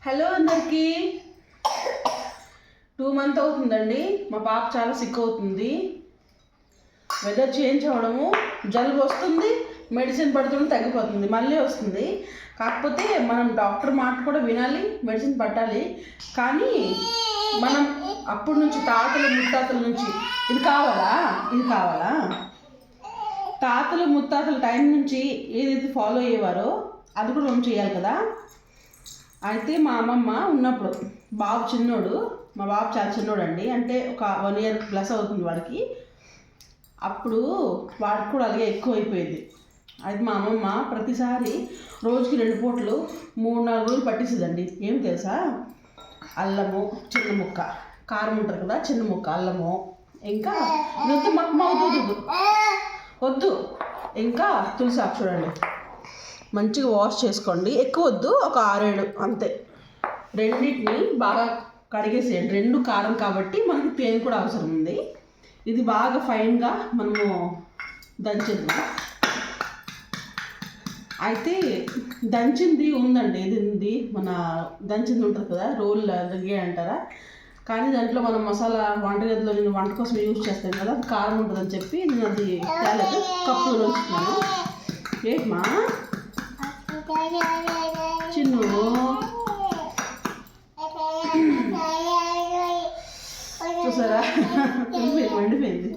Hello అందరికీ 2 month అవుతుందండి. మా పాప చాలా సిక్ అవుతుంది. వెదర్ చేంజ్ అవ్వడము, జలుబు వస్తుంది, మెడిసిన్ పడుతుంది, తగ్గిపోతుంది, మళ్ళీ వస్తుంది. కాకపోతే మనం డాక్టర్ మాట కూడా వినాలి, మెడిసిన్ పట్టాలి. కానీ మనం అప్పటి నుంచి తాతలు ముత్తాతల నుంచి ఇది కావాలా తాతలు ముత్తాతల టైం నుంచి ఏదైతే ఫాలో అయ్యేవారో అది కూడా మనం చేయాలి కదా. అయితే మా అమ్మమ్మ ఉన్నప్పుడు బాబు చిన్నోడు, మా బాబు చాలా చిన్నోడు అండి, అంటే ఒక 1 year ప్లస్ అవుతుంది వాడికి. అప్పుడు వాడికి కూడా అలాగే ఎక్కువ అయిపోయింది. అయితే మా అమ్మమ్మ ప్రతిసారి రోజుకి 2 పూటలు 3-4 రోజులు పట్టేసేదండి. ఏం తెలుసా, అల్లము చిన్న ముక్క, కారం ఉంటుంది కదా చిన్న ముక్క అల్లము, ఇంకా వద్దు ఇంకా తులసాకు చూడండి, మంచిగా వాష్ చేసుకోండి. ఎక్కువ వద్దు, ఒక 6-7 అంతే. రెండింటిని బాగా కడిగేసేయండి. 2 కారం కాబట్టి మనకి తేనె కూడా అవసరం ఉంది. ఇది బాగా ఫైన్గా మనము దంచేద్దాం. అయితే దంచింది ఉందండి, ఇది ఉంది, మన దంచింది ఉంటుంది కదా, రోల్ దంగే అంటారా. కానీ దాంట్లో మనం మసాలా వంటగదిలో నేను వంట కోసం యూజ్ చేస్తాను కదా, అది కారం ఉంటుందని చెప్పి నేను అది తేలేదు, కప్పులో ఉంచుతున్నాను. ఏంటమ్మా చిన్ను, చూసారా మండిపోయింది.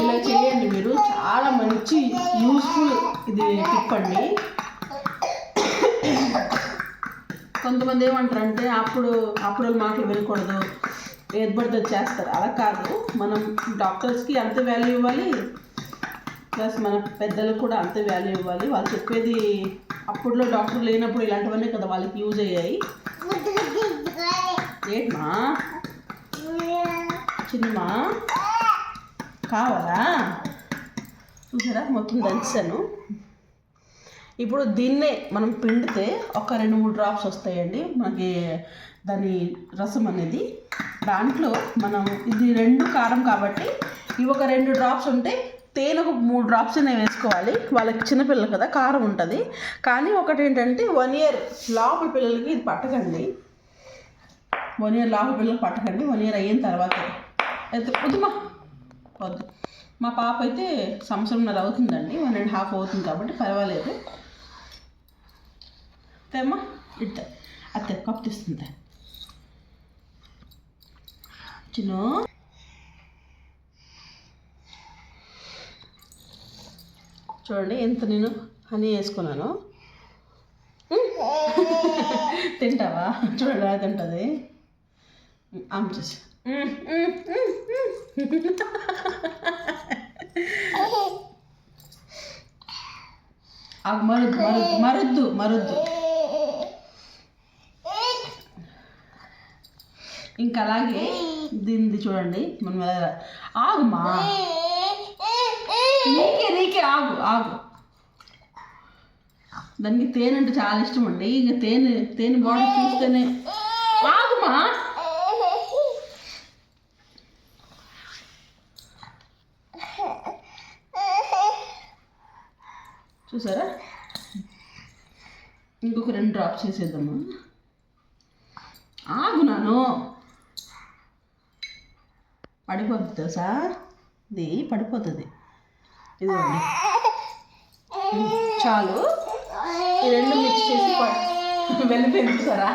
ఇలా చేయండి మీరు, చాలా మంచి యూస్ఫుల్ ఇది టిప్ అండి. కొంతమంది ఏమంటారంటే అప్పుడు మాటలు వినకూడదు, ఏది పడితే చేస్తారు. అలా కాదు, మనం డాక్టర్స్కి అంత వాల్యూ ఇవ్వాలి, ప్లస్ మన పెద్దలకు కూడా అంతే వాల్యూ ఇవ్వాలి. వాళ్ళు చెప్పేది అప్పుడులో డాక్టర్ లేనప్పుడు ఇలాంటివన్నీ కదా వాళ్ళకి యూజ్ అయ్యాయి. ఏంటమ్మా చిన్నమ్మా కావాలా, చూసారా మొత్తం దంచాను. ఇప్పుడు దీన్నే మనం పిండితే ఒక 2-3 డ్రాప్స్ వస్తాయండి మనకి దాని రసం అనేది. దాంట్లో మనం ఇది 2 కారం కాబట్టి ఇవి ఒక 2 డ్రాప్స్ ఉంటే తేనె ఒక 3 డ్రాప్స్ అనేవి వేసుకోవాలి. వాళ్ళకి చిన్నపిల్లలు కదా, కారం ఉంటుంది. కానీ ఒకటి ఏంటంటే 1 year లోపల పిల్లలకి ఇది పట్టకండి. 1 year లోపల పిల్లలకి పట్టకండి. 1 year అయిన తర్వాత అయితే వద్దు. మా పాప అయితే 1.5 సంవత్సరం అవుతుందండి, 1.5 అవుతుంది కాబట్టి పర్వాలేదు. అమ్మా ఇట్ట అత్తే కప్పు తీస్తుంది చిన్న. చూడండి ఎంత నేను హనీ వేసుకున్నాను. తింటావా, చూడండి అది తింటుంది. చూసి మరుద్దు. ఇంకా అలాగే దీనిది చూడండి, మనం ఆగుమా, నీకే ఆగు. దానికి తేనె అంటే చాలా ఇష్టం అండి. ఇంకా తేనె బాటిల్ చూస్తేనే ఆగుమా. చూసారా, ఇంకొక 2 డ్రాప్స్ వేసేద్దామా. ఆగునాను, పడిపోతుంది తెలుసా, ఇది పడిపోతుంది. ఇదిగోండి చాలు. ఈ 2 మిక్స్ చేసి వెళ్ళిపోయింది చూసారా.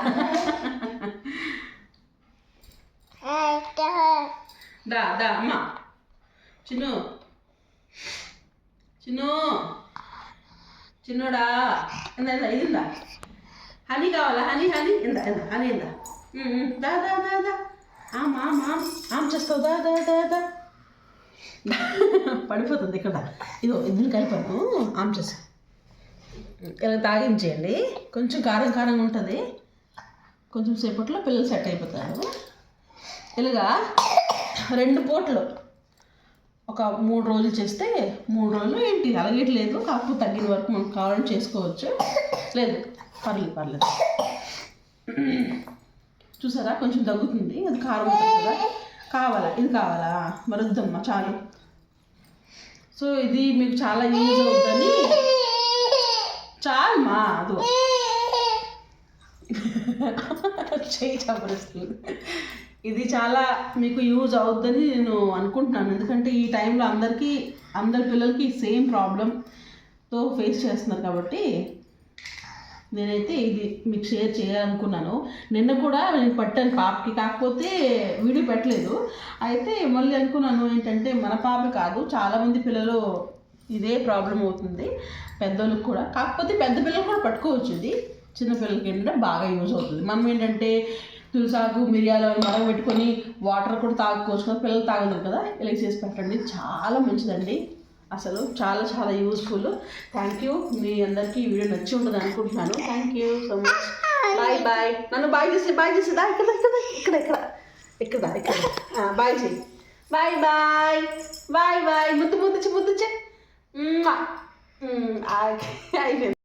దా అమ్మా చిన్నోడా ఇదిందా, హనీ కావాలా, హనీ ఇందా హనీ ఇందా, దా ఆమ్ చేస్తావు, దా పడిపోతుంది ఇక్కడ. ఇదో ఇద్దరు కలిపాను, ఆమ్ చేస్తా. ఇలా తాగించేయండి. కొంచెం కారంగా ఉంటుంది. కొంచెం సేపట్లో పిల్లలు సెట్ అయిపోతారు. ఇలాగా 2 పూటలు ఒక 3 రోజులు చేస్తే, 3 రోజులు ఏంటి అలగట్లేదు, కాకపోతే తగ్గిన వరకు మనకు కావాలని చేసుకోవచ్చు. లేదు పర్లేదు. చూసారా కొంచెం తగ్గుతుంది, అది కారం ఉంటుంది కదా. ఇది కావాలా, మరొద్దమ్మా చాలు. సో ఇది మీకు చాలా యూజ్ అవుతుందని చాలమ్మా. అదో చేయి చంపరిస్తుంది. ఇది చాలా మీకు యూజ్ అవుద్దని నేను అనుకుంటున్నాను. ఎందుకంటే ఈ టైంలో అందరి పిల్లలకి సేమ్ ప్రాబ్లంతో ఫేస్ చేస్తున్నారు కాబట్టి నేనైతే ఇది మీకు షేర్ చేయాలనుకున్నాను. నిన్న కూడా నేను పట్టాను పాపకి, కాకపోతే వీడియో పెట్టలేదు. అయితే మళ్ళీ అనుకున్నాను ఏంటంటే మన పాప కాదు, చాలామంది పిల్లలు ఇదే ప్రాబ్లం అవుతుంది, పెద్దోళ్ళకి కూడా. కాకపోతే పెద్ద పిల్లలు కూడా పట్టుకోవచ్చు. ఇది చిన్నపిల్లలకి ఏంటంటే బాగా యూజ్ అవుతుంది. మనం ఏంటంటే తులసాకు మిరియాలు మరగబెట్టుకొని వాటర్ కూడా తాగుకోవచ్చు కదా, పిల్లలు తాగలేరు కదా, ఇలా చేసి పెట్టండి, చాలా మంచిదండి. అసలు చాలా చాలా యూస్ఫుల్. Thank you. మీ అందరికీ ఈ వీడియో నచ్చి ఉంటుంది అనుకుంటున్నాను. Thank you so much. Bye bye. నన్ను బాయ్ చేసేదా ఇక్కడ బాయ్ చేయి. Bye bye bye bye. ముద్దు అయిపోయింది.